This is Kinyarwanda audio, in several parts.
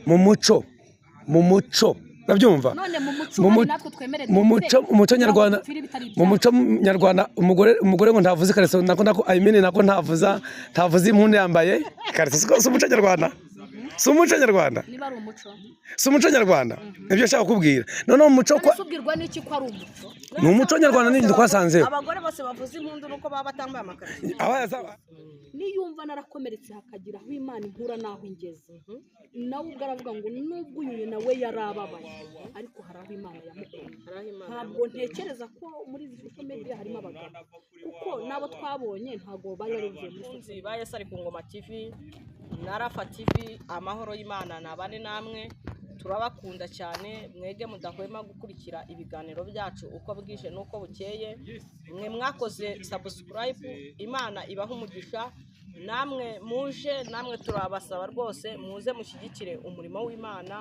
mu muco nabyumva mu muco nyarwanda umugore ngo ntavuze karese nako ayimene nako ntavuze impundu yambaye karese si umuco nyarwanda si umuco nyarwanda niba ari umuco si umuco nyarwanda nibyo nshaka kubwira noneho umuco ko subwirwa n'iki ko ari umuco ni umuco nyarwanda n'indi twasanzeho abagore bose bavuze impundu nuko baba batambaye amakarito niyumva narakomeretse hakagira aho Imana inkura naho ingeze nawe ubwo aravuga ngo nubwo uyu nawe yarababaye ariko hari aho Imana yamukuye ntabwo ntekereza ko muri izi social media harimo abagabo kuko nabo twabonye ntabwo bari baruvuye muri ba Yesu ari ku Ngoma TV na Rafa TV amahoro y'Imana nabane namwe turabakunda cyane mwege mudahwema gukurikira ibiganiro byacu uko bwije nuko bukeye mwe mwakoze subscribe Imana ibaha umugisha namwe muje namwe turabasaba rwose muze mushyigikire umurimo w'Imana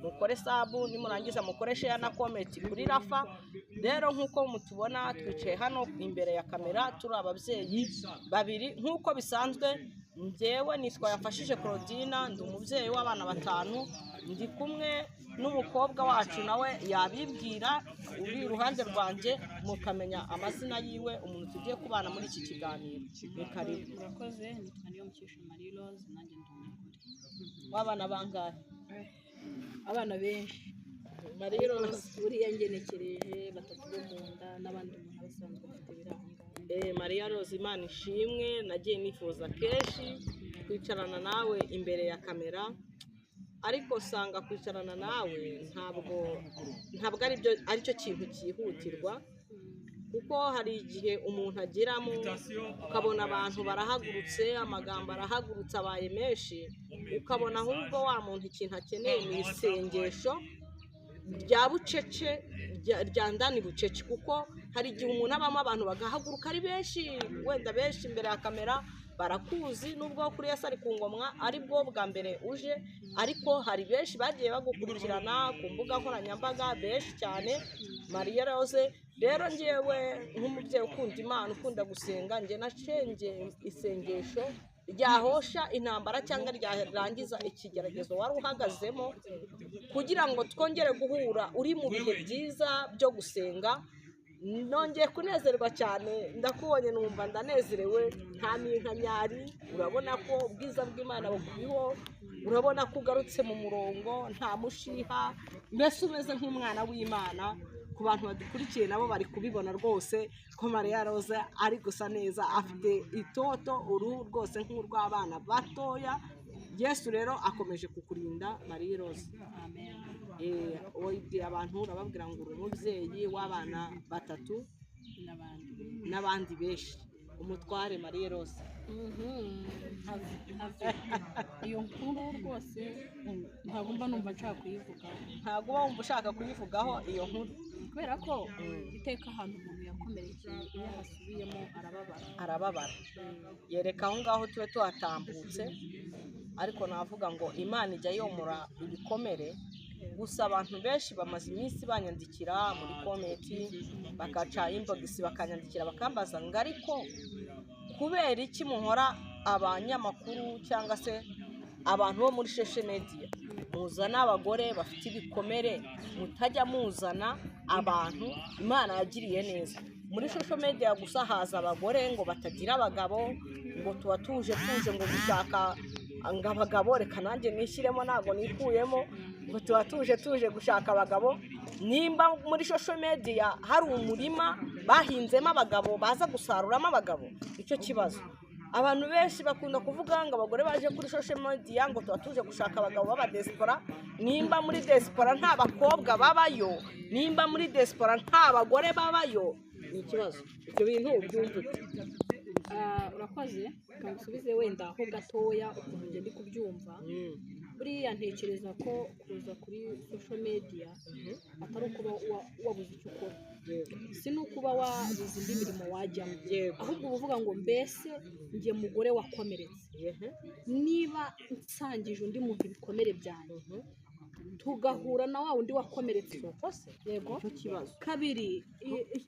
mukore sabu nimurangiza mukoreshe ya na comment kuri Rafa rero nkuko mutubona twicaye hano imbere ya kamera turi ababyeyi babiri nkuko bisanzwe njyewe nitwa Yafashije Claudina ndi umubyeyi w'abana 5 ndi kumwe n'umukobwa wacu nawe yabibwira uri iruhande rwanjye mukamenya amazina yiwe umuntu tugiye kubana muri iki kiganiro ni karibu murakoze nitwa Niyomukesha Marie Rose nanjye ndi umugore w'abana bangahe abana benshi Marie Rose buriya ngenekereje 3 bo mu nda n'abandi umuntu abasanzwe bafite biranga Marie Rose Imana ishimwe nagiye nifuza kenshi kwicarana nawe imbere ya kamera ariko sanga kwicarana nawe ntabwo ari cyo kintu cyihutirwa kuko hari igihe umuntu agiramo ukabona abantu barahagurutse amagambo arahagurutse abaye menshi ukabona ahubwo wa muntu ikintu akeneye ni isengesho rya bucece rya ndani bucece kuko hari igihe umuntu abamo abantu bagahaguruka ari benshi wenda benshi imbere ya kamera barakuzi nubwo kuri Yesu ari ku Ngoma ari bwo bwa mbere uje ariko hari benshi bagiye bagukurikirana ku mbuga nkoranyambaga benshi cyane Marie Rose rero ngewe nk'umubyeyi ukunda Imana ukunda gusenga nge nacenge isengesho ryahosha intambara cyangwa ryarangiza ikigeragezo wari uhagazemo kugira ngo twongere guhura uri mu bihe byiza byo gusenga nongeye kunezerwa cyane ndakubonye numva ndanezerewe nta minkanyari urabona ko ubwiza bw'Imana bukuriho urabona ko ugarutse mu murongo nta mushiha mbese umeze nk'umwana w'Imana ku bantu badukurikiye nabo bari kubibona rwose ko Marie Rose ari gusa neza afite itoto uruhu rwose nk'urw'abana batoya Yesu rero akomeje kukurinda Marie Rose amen wibye abantu urababwira ngo uri umubyeyi w'abana 3 n'abandi benshi umutware Marie Rose iyo nkuru rwose ntabwo mba numva nshaka kuyivugaho ntabwo wumva ushaka kuyivugaho iyo nkuru kubera ko iteka ahantu umuntu yakomerekeye iyo hasubiyemo arababara yereka aho ngaho tube tuhatambutse ariko navuga ngo Imana ijya yomora ibikomere gusa abantu benshi bamaze iminsi banyandikira muri komenti bakaca inbox bakanyandikira bakambaza ngo ariko kubera iki muhora abanyamakuru cyangwa se abantu bo muri social media muzana abagore bafite ibikomere mutajya muzana abantu Imana yagiriye neza muri social media gusa haza abagore ngo batagira abagabo ngo tuba tuje ngo gushaka ngo abagabo reka nanjye nishyiremo ntago nikuyemo ngo tuba tuje gushaka abagabo nimba muri social media hari umurima bahinzemo abagabo baza gusaruramo abagabo icyo kibazo abantu benshi bakunda kuvuga ngo abagore baje kuri social media ngo tuba tuje gushaka abagabo baba diaspora nimba muri diaspora nta bakobwa babayo nimba muri diaspora nta bagore babayo ni ikibazo ibyo bintu byumve urakoze kansubize wenda aho gatoya ukuntu ngende ndi kubyumva buriya ntekereza ko kuza kuri social media atari ukuba wabuze icyo ukora si n'ukuba wabuze indi mirimo wajyamo ahubwo uvuga ngo mbese njye mugore wakomeretse niba nsangije undi muntu ibikomere byanjye tugahura na wa wundi wakomeretse yego icyo kibazo kabiri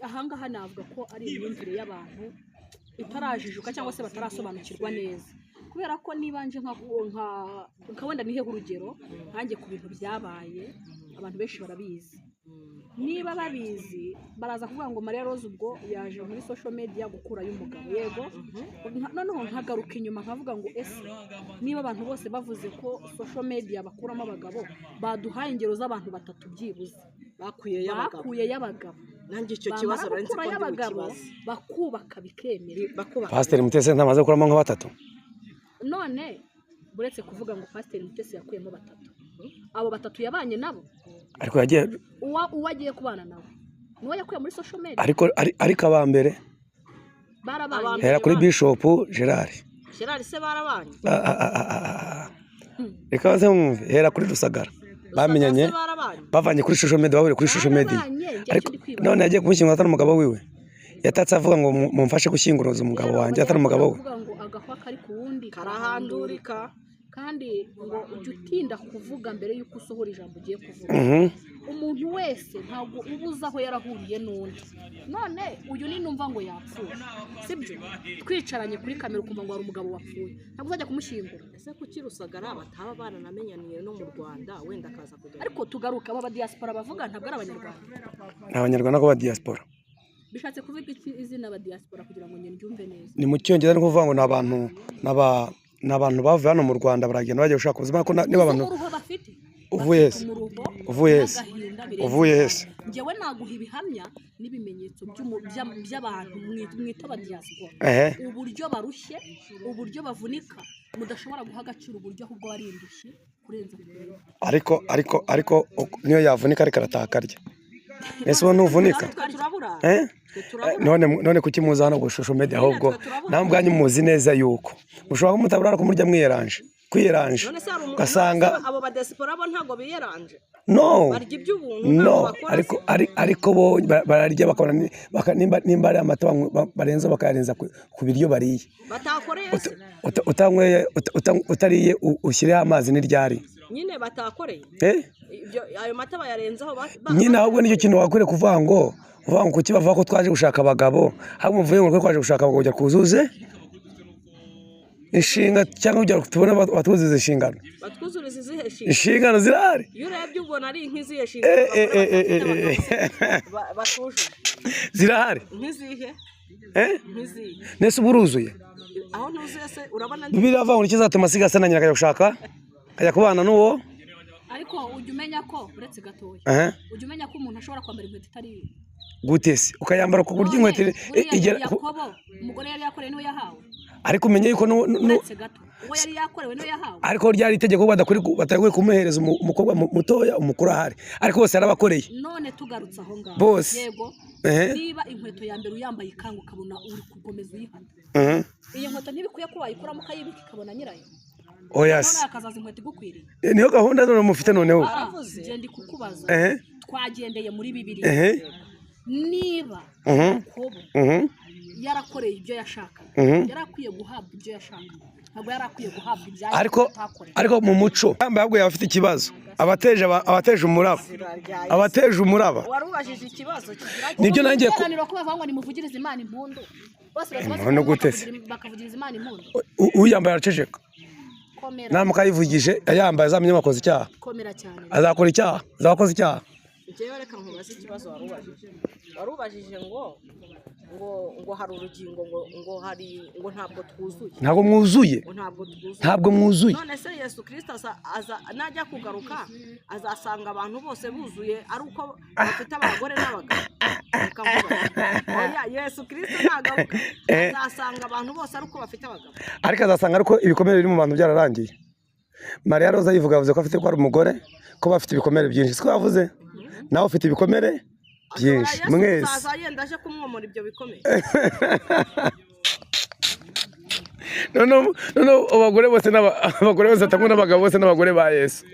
ahangaha navuga ko ari imyumvire y'abantu itarajijuka cyangwa se batarasobanukirwa neza kubera ko nibanje nka wenda nihe urugero nkanjye ku bintu byabaye abantu benshi barabizi niba babizi baraza kuvuga ngo Maria Rose ubwo yaje muri social media gukurayo umugabo yego noneho nkagaruka inyuma nkavuga ngo ese niba abantu bose bavuze ko social media bakuramo abagabo baduhaye ingero z'abantu batatu byibuze bakuye y'abagabo nanjye icyo kibazo barenze ko y'abagabo bakubaka bikemera Pastor Mutesi ntamaze kuramo nka batatu none buretse kuvuga ngo Pastor Mutesi yakuyemo batatu abo batatu yabanye nabo ariko yagiye uwagiye kubana nawe niwe yakuye muri social media ariko abambere barabanye hera kuri Bishop Gerard se barabanye reka baze mwumve hera kuri Rusagara bamenyanye bavanye kuri social media babure kuri social media ariko none yagiye kumushyingura atari umugabo wiwe yatatse avuga ngo mumfashe gushyinguruza umugabo wanjye atari umugabo we ngo agahwa kari ku wundi karahandurika kandi ngo ujye utinda kuvuga mbere y'uko usohora ijambo ugiye kuvuga umuntu wese ntabwo ubuze aho yarahuriye n'undi none uyu ni numva ngo yapfuye sibyo twicaranye kuri kamera ukumva ngo hari umugabo wapfuye ntabwo uzajya kumushyingura ese kuki Rusagara bataba baranamenyaniye no mu Rwanda wenda akaza kugera ariko tugaruka aba diaspora bavuga ntabwo ari abanyarwanda abanyarwanda ko ba diaspora bishatse kuvuga iki izina aba diaspora kugira ngo njye mbyumve neza ni mu cyongereza no kuvuga ngo n'abantu bavuye hano mu Rwanda baragenda bagiye gushaka ubuzima ko niba abantu uvuye hese njyewe naguha ibihamya n'ibimenyetso by'abantu mwita aba diaspora uburyo barushye uburyo bavunika mudashobora guha agaciro uburyo ahubwo ari indushyi kurenza ariko niyo yavunika ariko aratakarya ese uwo ntuvunika none kuki muza hano ku social media ahubwo nawe ubwanyu muzi neza yuko mushobora kumutabura ko murya kwiyeranje ugasanga abo ba diaspora bo ntago biyeranje no barya iby'ubuntu ariko bo bararya nimba ari amata barenza bakayarenza ku biryo bariye batakoreye utariye ushyireho amazi n'iryari nyine batakoreye ayo mata bayarenzaho nyine ahubwo nicyo kintu wakwiriye kuvuga ngo kuki bavuga ko twaje gushaka abagabo ahubwo muvuye ngo twaje gushaka abagabo kujya kuzuze inshinga cyangwa ujya tubona batuzuze inshingano batwuzuriza izihe inshingano zirahari iyo urebye ubona ari nk'izihe nshingano batuje zirahari nk'izihe nese uba uruzuye aho ntuzuye se urabona Bibiliya avuga ngo ikizatuma asiga asa na nyina akajya gushaka akajya kubana n'uwo ariko ujya umenya ko uretse gatoya ujya umenya ko umuntu ashobora kwambara inkweto itari iye gute se ukayambara ku buryo inkweto igera umugore yari yakoreye niwe yahawe ariko umenye yuko uretse gato uwo yari yakorewe niwe yahawe ariko ryari itegeko batagoye kumuhereza umukobwa mutoya umukuru ahari ariko bose yarabakoreye none tugarutse aho ngaho bose yego niba inkweto ya mbere uyambaye ikanga ukabona uri kugomeza uyihana iyo nkweto ntibikwiye ko wayikuramo ukayibika ikabona nyirayo oyasi akazaza inkweto igukwiriye niyo gahunda none mufite noneho ngende kukubaza twagendeye muri Bibiliya niba yarakoreye ibyo yashakaga yarakwiye guhabwa ibyo yashakaga ntabwo yarakwiye guhabwa ibyayo ariko mu muco yambaye ahubwo yaba afite ikibazo abateje umuraba warubajije ikibazo nibyo nanjye ko bavuga ngo nimuvugirize Imana impundu bose bakavugiriza Imana impundu uyambaye araceceka namwe kayivugije yambaye azamenye akoze icyaha azakora icyaha azakoze icyaha njyewe reka nkubaze ikibazo warubajije ngo hari urugingo ngo ntabwo mwuzuye ntabwo mwuzuye none se Yesu Kristo najya kugaruka azasanga abantu bose buzuye ari uko bafite abagore n'abagabo Yesu Kristo nagaruka azasanga abantu bose ari uko bafite abagabo ariko azasanga ariko ibikomere biri mu bantu byararangiye Maria Rose yivuga yavuze ko afite ko ari umugore ko bafite ibikomere byinshi siko yavuze nawe ufite ibikomere byinshi mwese yenda aje kumwomora ibyo bikomeye none abagore bose atangwa n'abagabo bose n'abagore ba Yesu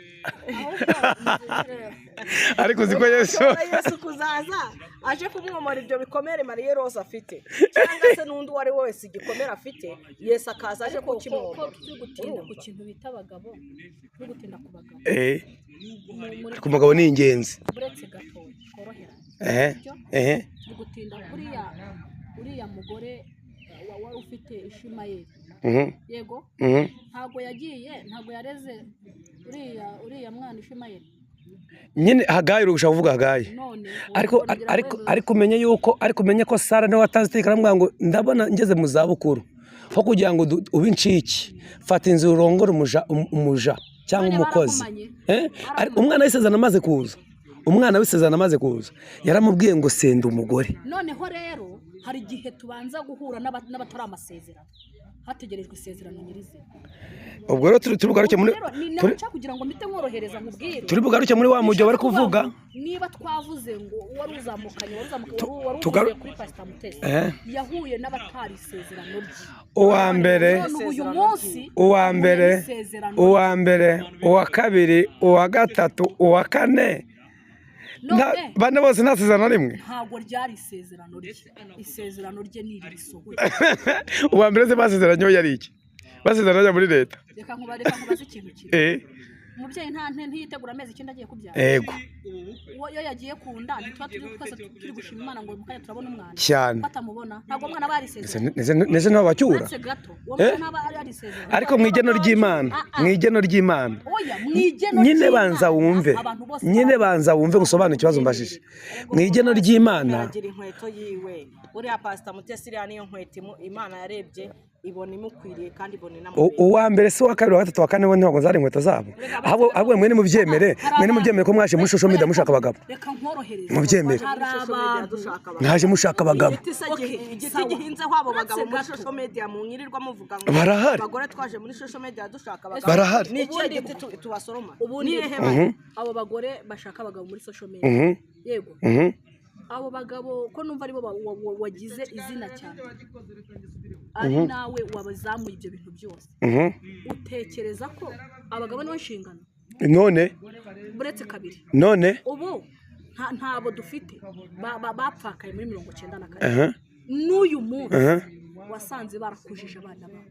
ariko uziko Yesu kuzaza aje kumwomora ibyo bikomere Maria Rose afite cyangwa se n'undi uwo ari we wese igikomere afite Yesu akaza aje kukimwomora gutinda ku kintu bita abagabo no gutinda ku bagabo ku mugabo ni ingenzi uretse gato korohera gutinda uriya mugore wari ufite Ishimayeli yego ntabwo yareze uriya mwana Ishimayeli nyine Hagayi uri gushaka kuvuga Hagayi ariko umenye ko Sara niwe watanze itegeko aramubwira ngo ndabona ngeze mu zabukuru ho kugira ngo ube incike fata inzu urongore umuja cyangwa umukozi umwana w'isezerano amaze kuza yaramubwiye ngo senda umugore. Noneho rero hari igihe tubanza guhura n'abatari amasezerano hategerejwe isezerano nyirizina. Ubwo rero turi bugaruke muri kugira ngo mpite nkorohereza nkubwire turi bugaruke muri wa mujyo bari kuvuga niba twavuze ngo wari uzamukanye wari kuri Pastor Mutesi yahuye n'abatari isezerano rye uwa mbere uwa kabiri uwa gatatu uwa kane bane bose nta sezerano rimwe ntabwo ryari isezerano rye ni irisohoye. Uwa mbere se basezeranye yari iki basezeranye muri leta reka nkubaze ikintu kimwe umubyeyi ntiyitegura amezi 9 agiye kubyara yego iyo yagiye kunda twese turi gushima Imana ngo mukanya turabona umwana cyane batamubona ntabwo umwana barisezeranye neze nabo bacyura ariko mu igeno ry'Imana nyine banza wumve gusobanura ikibazo mbashije mu igeno ry'Imana agira inkweto yiwe uriya Pastor Mutesi iriya niyo nkweto Imana yarebye ibona imukwiriye kandi ibona inamubere uwa mbere se wa kabiri wa gatatu wa kane bo ntabwo zari inkweto zabo ahubwo mwene mubyemere ko mwashe muri social media mushaka abagabo reka nkorohereze mubyemere mwaje mushaka abagabo igiti gihinze habo bagabo muri social media munyirirwa muvuga ngo barahari abagore twaje muri social media dushaka abagabo barahari ni iki giti tubasoroma ubundi abo bagore bashaka abagabo muri social media yego abo bagabo ko numva aribo wagize izina cyane ari nawe wabazamuye ibyo bintu byose utekereza ko abagabo nibo nshingano none buretse kabiri none ubu ntabo dufite bapfakaye muri 94 n'uyu munsi wasanze barakujije abana babo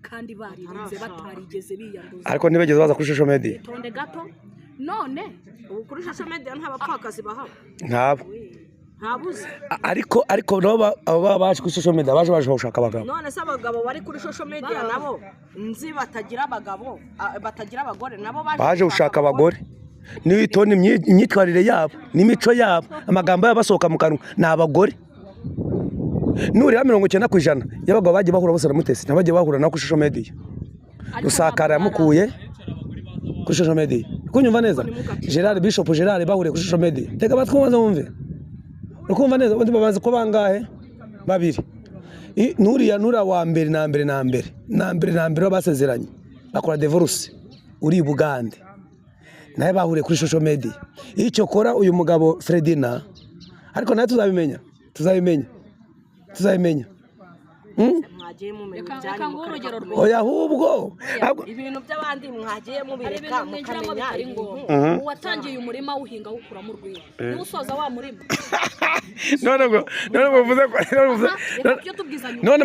kandi baririnze batarigeze biyanduza ariko ntibageze baza kuri social media tonde gato none ubu kuri social media nta bapfakazi bahaba nkabo ntabuze ariko abo baje kuri social media baje gushaka abagabo none se abagabo bari kuri social media nabo nzi batagira abagore nabo baje gushaka abagore niwitonde imyitwarire yabo n'imico yabo amagambo yabo basohoka mu kanwa ni abagore nuri 90% y'abagabo bagiye bahura bose na Mutesi nabagiye bahura na kuri social media rusakara yamukuye kuri social media kunyumva neza Bishop Gerard bahuriye kuri social media tega batwumva wumve ukumva neza undi babaza ko bangahe babiri nuriya wa mbere na mbere basezeranye bakora divorce uri Bugande naye bahuriye kuri social media icyo kora uyu mugabo Fredina ariko naye tuzabimenya mwagiye mumenya oya ahubwo ibintu by'abandi mwagiye mubireka mukamenya uwatangiye umurima uhinga ukuramo urwego n'usoza wa murima none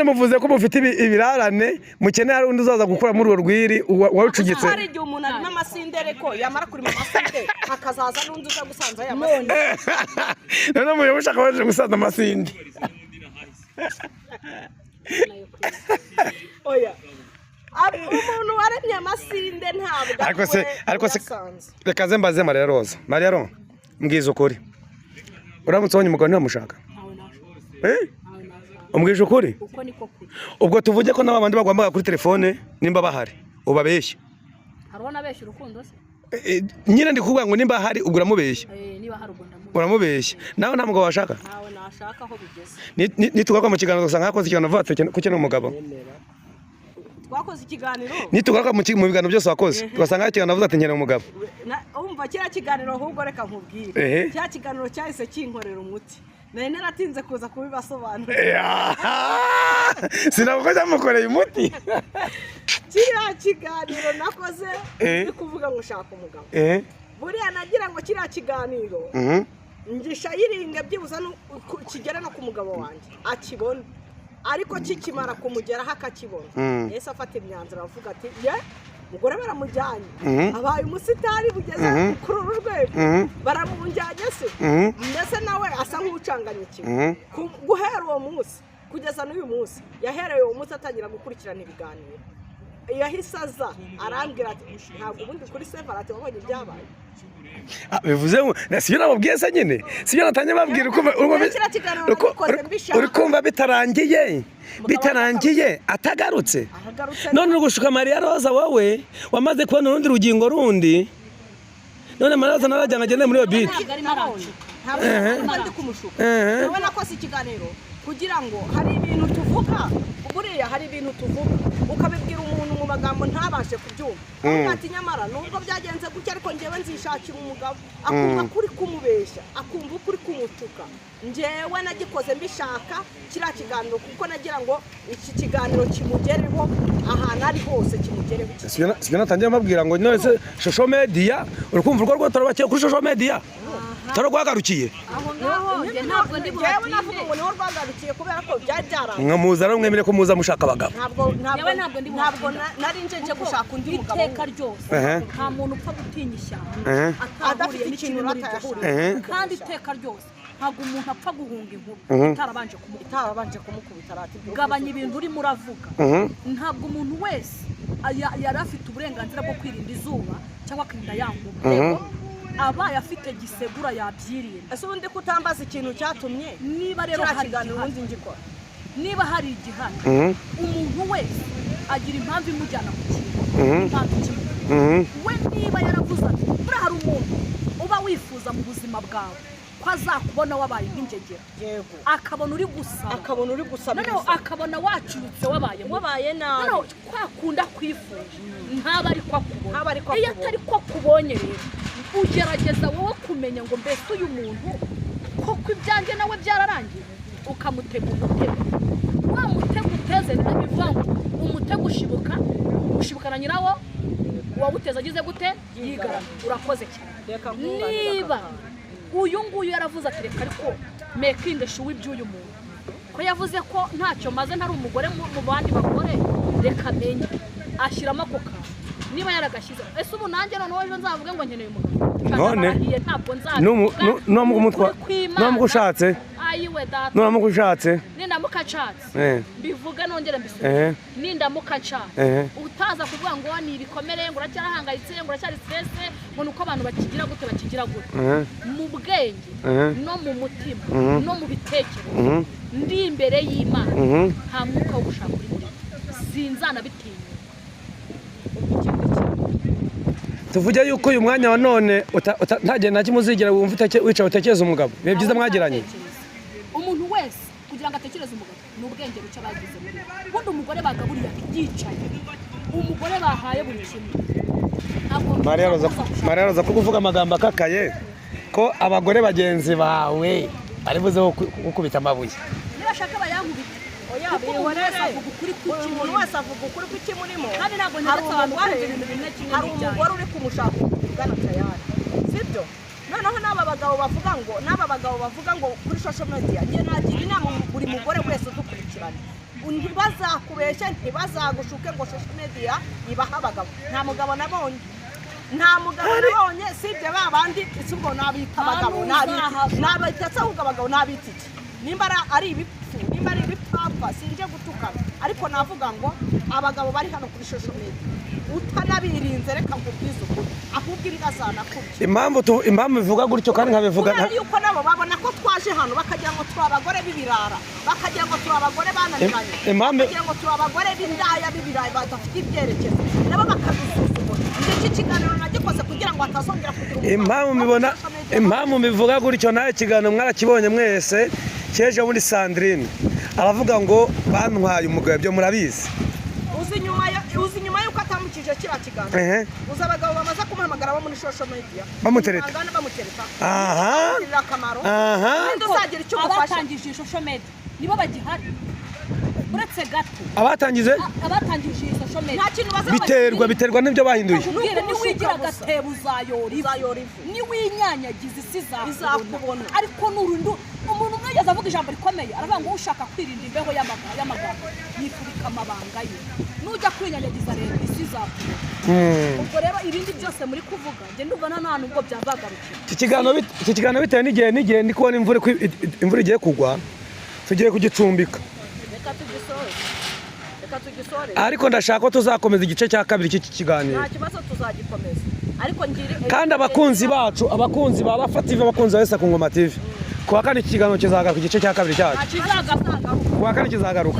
muvuze ko mufite ibirarane mukeneye hari undi uzaza gukura muri urwo rwiri warucugitse hari igihe umuntu arimo amasindere ko yamara kurima amasinde hakazaza n'undi uza gusanza ya none muyo mushaka baje gusanza amasinde oya umuntu waremye amasinde ntabwo ariko se reka zembaze Maria Rose mbwiza ukuri uramutse ubonye umugabo ntamushaka umbwije ukuri ubwo tuvuge ko n'abandi bagomba kuri telefone nimba bahari ubabeshye harabona beshe urukundo se nyine ndi kuvuga ngo nimba hari ubwo uramubeshya niba hari ubwo uramubeshya nawe nta mugabo washaka nawe nashaka aho bigeze nitugaruka mu kiganiro usanga hakoze ikiganiro vuba kuki n'umugabo twakoze ikiganiro nitugaruka mu biganiro byose wakoze tugasanga ikiganiro avuze ati nkeneye umugabo umva kiriya kiganiro ahubwo reka nkubwire kiriya kiganiro cyahise kinkorera umuti nari naratinze kuza kubibasobanurira sinavuga ko cyamukoreye umuti kiriya kiganiro nakoze ndi kuvuga ngo ushaka umugabo buriya nagira ngo kiriya kiganiro ngisha yiringe byibuze kigera no ku mugabo wanjye akibona ariko kikimara kumugeraho akakibona yese afata imyanzuro avuga ati ye mugore baramujyanye abaye umusitari bugeze kuri uru rwego baramujyanye se mbese nawe asa nk'ucanganyikiwe guhera uwo munsi kugeza n'uyu munsi yahereye uwo munsi atangira gukurikirana ibiganiro yahise aza arambwira ati ntabwo ubundi kuri sevarate wabonye ibyabaye bivuze ngo sibyo nababwiye se nyine sibyo natangiye babwira uri kumva bitarangiye atagarutse none uri gushuka Maria Roza wowe wamaze kubona urundi rugingo rundi none Maria Roza narajyana agende muri iyo biti ntabwo ndi kumushuka wowe nakoze ikiganiro kugira ngo hari ibintu tuvuga buriya hari ibintu tuvuga ukabibwira umuntu mu magambo ntabashe kubyumva ati nyamara nubwo byagenze gutya ariko njyewe nzishakira umugabo akumva kuri kumubeshya akumva kuri kumutuka njyewe nagikoze mbishaka kiriya kiganiro kuko nagira ngo iki kiganiro kimugereho ahantu ari hose kimugereho sibyo natangiye mbabwira ngo none se social media uri kumva urwo turabakiye kuri social media taragwagarukiye aho ngaho ntabwo ndi yewe navuga ngo niho rwagarukiye kubera ko byari byarangiye mwamuza no mwemere ko muza mushaka abagabo ntabwo nari nje gushaka undi mugabo iteka ryose nta muntu upfa gutinya ishyamba adafite ikintu atayahuriye kandi iteka ryose ntabwo umuntu apfa guhunga inkuru itarabanje kumukubita rati gabanya ibintu urimo uravuga ntabwo umuntu wese yari afite uburenganzira bwo kwirinda izuba cyangwa akirinda yanguba abaye afite gisegura yabyirinda ese ubundi kutambaza ikintu cyatumye niba rero hari ubundi ngikora niba hari igihano umuntu wese agira impamvu imujyana ku kintu impamvu kimwe we niba yaravuze ati buriya hari umuntu uba wifuza mu buzima bwawe ko azakubona wabaye nk'ingegera yego akabona uri gusaba noneho akabona wacurutse wabaye nabi noneho kwakunda kwifuje ntaba ari ko akubona iyo atari ko akubonye rero ugerageza wowe kumenya ngo mbese uyu muntu koko ibyanjye nawe byararangiye ukamutega umutego wa mutego uteze bivuga ngo umutego ushibukana nyirawo wawuteze agize gute yigarama urakoze cyane niba uyu nguyu yaravuze ati reka ariko mekinde shuwi by'uyu muntu ko yavuze ko ntacyo maze ntari umugore mu bandi bagore reka menye ashyiramo ako kantu niba yaragashyize ese ubu nanjye noneho ejo nzavuge ngo nkeneye umugabo none ntabwo nzavuga n'umugabo ushatse ayiwe data n'umugabo ushatse nindamuka nshatse mbivuge nongere mbisubire nindamuka nshatse utaza kuvuga ngo ni ibikomere ngo uracyarahangayitse ngo uracyari stress ngo nuko abantu bakigira gute mu bwenge no mu mutima no mu bitekerezo ndi imbere y'Imana nta mwuka wo gushaka uri muri sinzana bitinya tuvuge yuko uyu mwanya wa none ntagenda na kimwe uzigira wumva wicaye utekereza umugabo bibe byiza mwagiranye umuntu wese kugira ngo atekereze umugabo ni ubwenge buke bagize muri ubundi umugore bagaburiye yicaye umugore bahaye buri kimwe Maria Roza ko kuvuga amagambo akakaye ko abagore bagenzi bawe bari buze gukubita amabuye nibashaka bayankubita umuntu wese avuga ukuri kw'ikimurimo kandi ntabwo ndetse abantu baje ibintu bimwe kimwe hari umugore uri kumushaka ugana tayari sibyo noneho n'aba bagabo bavuga ngo kuri social media ngiye nagira inama buri mugore wese udukurikirana ntibazakubeshye ntibazagushuke ngo social media ibaha abagabo nta mugabo nabonye sibyo babandi isubwo nabita abagabo nabitetse ahubwo abagabo nabita iki nimba ari ibipfapfa sinje gutukana ariko navuga ngo abagabo bari hano kuri social media utanabirinze reka nkubwize ukuri ahubwo imbwa zanakurya impamvu bivuga gutyo kandi nkabivuga yuko nabo babona ko twaje hano bakagira ngo turi abagore b'ibirara bakagira ngo turi abagore bananiranye bakagira ngo turi abagore b'indaya b'ibirayi badafite ibyerekezo nabo bakabisuzugura iki kiganiro nagikoze kugira ngo hatazongera kugira impamvu bivuga gutyo nawe ikiganiro mwarakibonye mwese cyeje muri Sandrine aravuga ngo bantwaye umugabo byo murabizi uzi nyuma yuko atamukije kira kiganiro uza abagabo bamaze kumuhamagara bo muri social media bamutereta nduzagira icyo gufasha abatangije social media nibo bagihari uretse gato abatangije social media biterwa n'ibyo bahinduye niwigira agatebo uzayora ivu niwinyanyagiza isi izakubona ariko n'urundu umuntu mwageze avuga ijambo rikomeye aravuga ngo ushaka kwirinda imbeho y'amagambo yifurika amabanga ye nujya kwinyanyagiza rero isi izakubona ubwo rero ibindi byose muri kuvuga nge ndubona nta nubwo byazagarukira iki kiganiro bitewe n'igihe ndi kubona imvura igiye kugwa tugiye kugicumbika reka tugisore ariko ndashaka ko tuzakomeza igice cya kabiri cy'iki kiganiro nta kibazo tuzagikomeza ariko ngire kandi abakunzi bacu abakunzi ba Bafative abakunzi ba ku Ngoma TV kuwa kane ikiganiro kizagaruka igice cya kabiri cyacu kuwa kane kizagaruka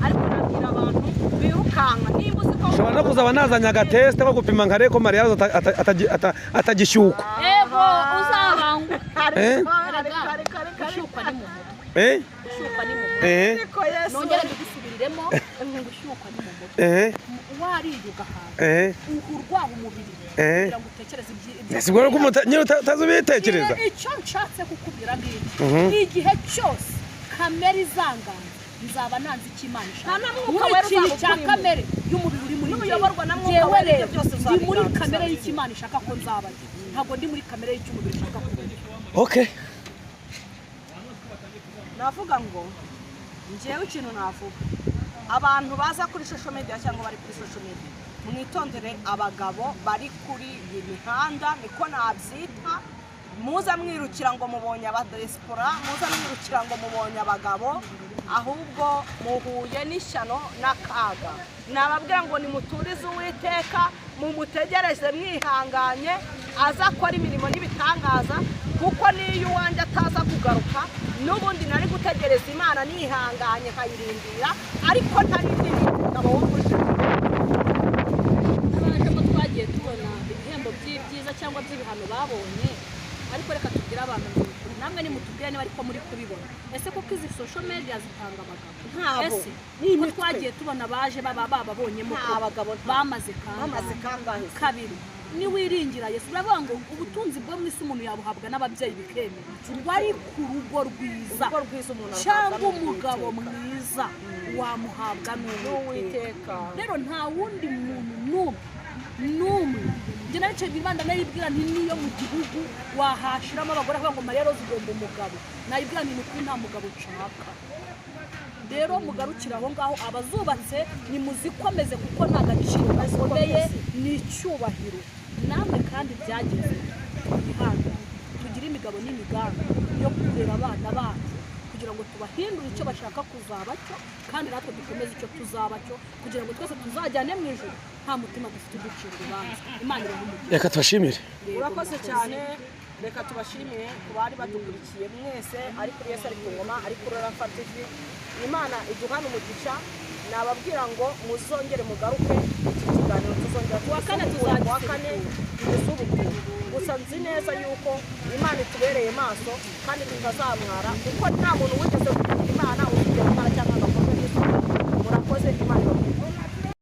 ariko nabwira abantu birukanka niba uzi ko ushobora no kuzaba nazanye agateste ko gupima nka Reko Mariya atagishyuka ego uzabangu gushyukwa ni mu mutwe gushyukwa ni mu mutwe ariko Yesu nongera ndigusubiriremo gushyukwa ni mu mutwe wariye ugahaga urwaha umubiri kugira ngo utekereze sibwo ko nyine utazubitekereza icyo nshatse kukubwira ngiki igihe cyose kamere izangana nzaba nanze ikimana ishaka cya kamere y'umubiri uri muri yewe rero ndi muri kamere y'ikimana ishaka ko nzaba ntabwo ndi muri kamere y'umubiri ishaka ko okay navuga ngo njyewe ikintu navuga abantu baza kuri social media cyangwa bari kuri social media mwitondere abagabo bari kuri iyi mihanda niko nabyita muza mwirukira ngo mubonye abadespora muza mwirukira ngo mubonye abagabo ahubwo muhuye n'ishyano n'akaga nababwira ngo nimuturize Uwiteka mumutegereze mwihanganye aza akora imirimo n'ibitangaza kuko niyo uwanjye ataza kugaruka n'ubundi nari gutegereza Imana nihanganye nkayirindira ariko ntarindiriye umugabo w'umuja abajemo twagiye tubona ibihembo byiza cyangwa by'ibihano babonye ariko reka tubwire abantu namwe nimutubwire niba ariko muri kubibona ese kuko izi social media zitanga abagabo ese ko twagiye tubona baje bababonyemo abagabo bamaze kangahe kabiri niwiringira Yesu uravuga ngo ubutunzi bwo mwisi umuntu yabuhabwa n'ababyeyi bikeme wari ku rugo rwiza cyangwa umugabo mwiza wamuhabwa n'Uwiteka rero nta wundi muntu n'umwe njye naricaye ibibanda nayibwira nti niyo mu gihugu wahashiramo abagore avuga ngo Mariya Rose ugomba umugabo nayibwira nti nukuri nta mugabo nshaka rero mugarukira aho ngaho abazubatse nimuzikomeze kuko nta gaciro gakomeye ni icyubahiro namwe kandi byageze ihanga tugira imigabo n'imigambi yo kurera abana bacu kugira ngo tubahindure icyo bashaka kuzaba cyo kandi natwe dukomeze icyo tuzaba cyo kugira ngo twese tuzajyane mu ijuru nta mutima dufite uducira urubanza Imana irahumuriza reka tubashimire urakoze cyane reka tubashimire ku bari badukurikiye mwese ari kuri Yesu ari ku Ngoma ari kuri Bafative Imana iduhana umugisha nababwira ngo muzongere mugaruke iki kiganiro tuzongera kuwa kane tuzubukuru gusa nzi neza yuko Imana itubereye maso kandi tutazamwara kuko nta muntu wigeze kugira Imana ugiye gukora